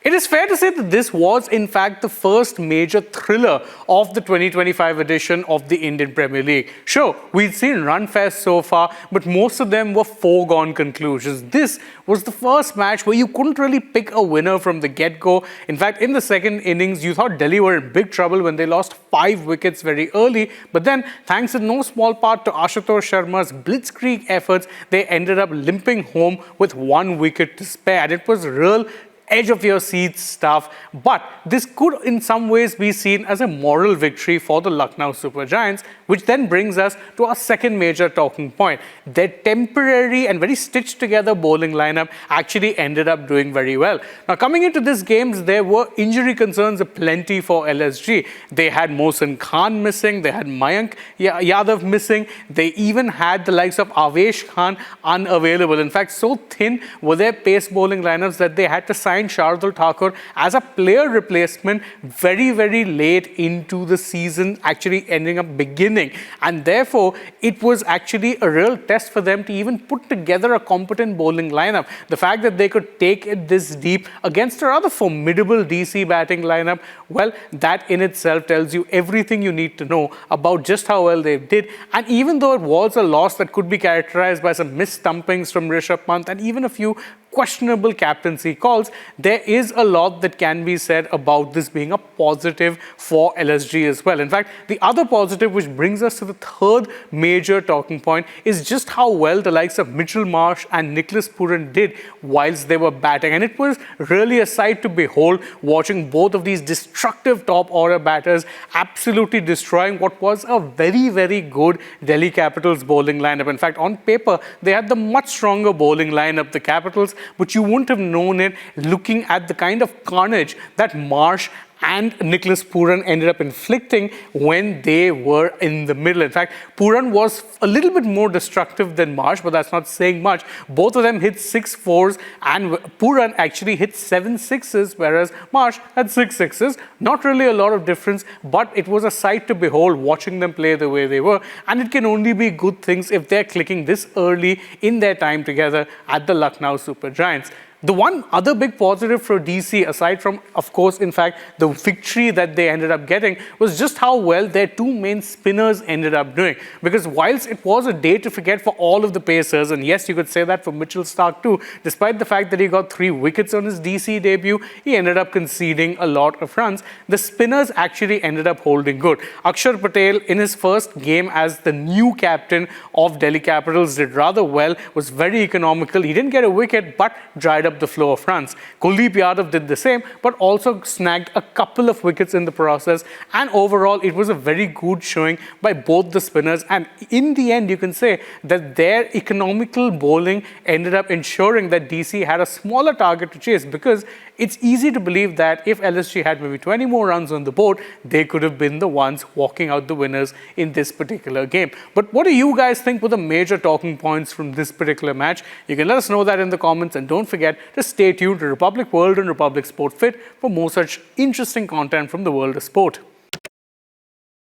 It is fair to say that this was, in fact, the first major thriller of the 2025 edition of the Indian Premier League. Sure, we've seen run fairs so far, but most of them were foregone conclusions. This was the first match where you couldn't really pick a winner from the get-go. In fact, in the second innings, you thought Delhi were in big trouble when they lost 5 wickets very early. But then, thanks in no small part to Ashutosh Sharma's blitzkrieg efforts, they ended up limping home with 1 wicket to spare. And it was real edge of your seat stuff, but this could in some ways be seen as a moral victory for the Lucknow Super Giants, which then brings us to our second major talking point. Their temporary and very stitched together bowling lineup actually ended up doing very well. Now, coming into this game, there were injury concerns aplenty for LSG. They had Mohsin Khan missing, they had Mayank Yadav missing, they even had the likes of Avesh Khan unavailable. In fact, so thin were their pace bowling lineups that they had to sign Shardul Thakur as a player replacement very, very late into the season, actually ending up beginning. And therefore, it was actually a real test for them to even put together a competent bowling lineup. The fact that they could take it this deep against a rather formidable DC batting lineup, well, that in itself tells you everything you need to know about just how well they did. And even though it was a loss that could be characterized by some missed stumpings from Rishabh Pant and even a few questionable captaincy calls, there is a lot that can be said about this being a positive for LSG as well. In fact, the other positive, which brings us to the third major talking point, is just how well the likes of Mitchell Marsh and Nicholas Pooran did whilst they were batting. And it was really a sight to behold, watching both of these destructive top order batters absolutely destroying what was a very, very good Delhi Capitals bowling lineup. In fact, on paper, they had the much stronger bowling lineup, the Capitals, but you wouldn't have known it looking at the kind of carnage that Marsh and Nicholas Pooran ended up inflicting when they were in the middle. In fact, Pooran was a little bit more destructive than Marsh, but that's not saying much. Both of them hit 6 fours, and Pooran actually hit 7 sixes, whereas Marsh had 6 sixes. Not really a lot of difference, but it was a sight to behold watching them play the way they were. And it can only be good things if they're clicking this early in their time together at the Lucknow Super Giants. The one other big positive for DC, aside from, of course, in fact, the victory that they ended up getting, was just how well their 2 main spinners ended up doing. Because whilst it was a day to forget for all of the pacers, and yes, you could say that for Mitchell Starc too, despite the fact that he got 3 wickets on his DC debut, he ended up conceding a lot of runs. The spinners actually ended up holding good. Akshar Patel, in his first game as the new captain of Delhi Capitals, did rather well, was very economical. He didn't get a wicket, but dried up the flow of runs. Kuldeep Yadav did the same, but also snagged a couple of wickets in the process. And overall, it was a very good showing by both the spinners. And in the end, you can say that their economical bowling ended up ensuring that DC had a smaller target to chase, because it's easy to believe that if LSG had maybe 20 more runs on the board, they could have been the ones walking out the winners in this particular game. But what do you guys think were the major talking points from this particular match? You can let us know that in the comments, and don't forget to stay tuned to Republic World and Republic Sport Fit for more such interesting content from the world of sport.